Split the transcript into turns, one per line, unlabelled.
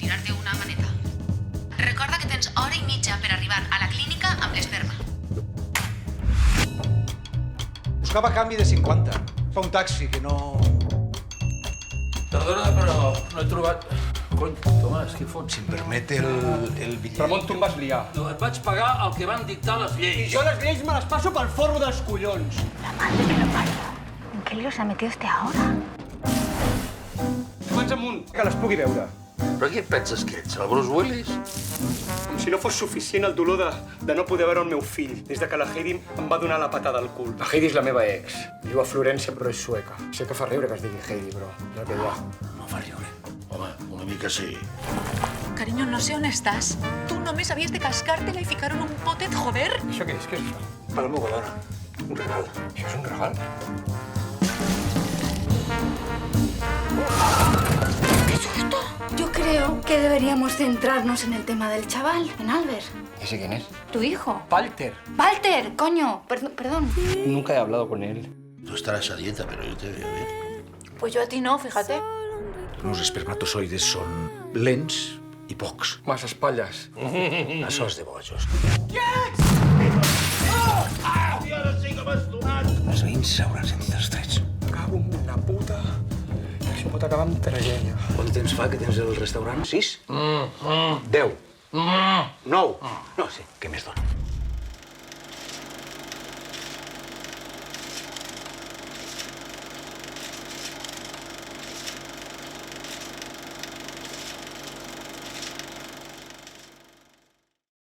tirar-te una maneta. Recorda que tens hora i mitja per arribar a la clínica amb l'esperma.
Buscava canvi de 50. Fa un taxi que no...
Perdona, però no he trobat... Cony, Tomàs, què fots?
Si em permet el bitllet...
Ramon, tu em vas liar.
No, et vaig pagar el que van dictar les
I
lleis.
jo les lleis me les passo pel forro dels collons.
La madre que lo parió. ¿En qué lío se ha metido este ahora?
Mans amunt, que les pugui veure.
Però qui et penses que ets, el Bruce Willis?
Com si no fos suficient el dolor de no poder veure el meu fill des de que la Heidi em va donar la patada al cul. La Heidi és la meva ex. Viu a Florència, però és sueca. Sé que fa riure que es digui Heidi, però és el que hi ha.
No fa riure. Home, una mica sí.
Cariño, no sé on estàs. Tu només havies de cascártela i ficar en un potet, joder.
Això què és? Què és això?
Per la meva dona. Un regal.
Això és un regal?
Yo creo que deberíamos centrarnos en el tema del chaval, en Albert.
¿Ese quién es?
Tu hijo.
Walter.
Walter, coño. Perdón.
Nunca he hablado con él.
Tú estarás a dieta, pero yo te veo bien.
Pues yo a ti no, fíjate.
Els espermatozoides són lents i pocs.
Más espatlles.
Això és de bojos. Els veïns s'hauran sentit els trets.
Cago en la puta. Això pot acabar amb tragèdia.
Quant temps fa que tens el restaurant? 6? 10? 9? No sé, què més dona?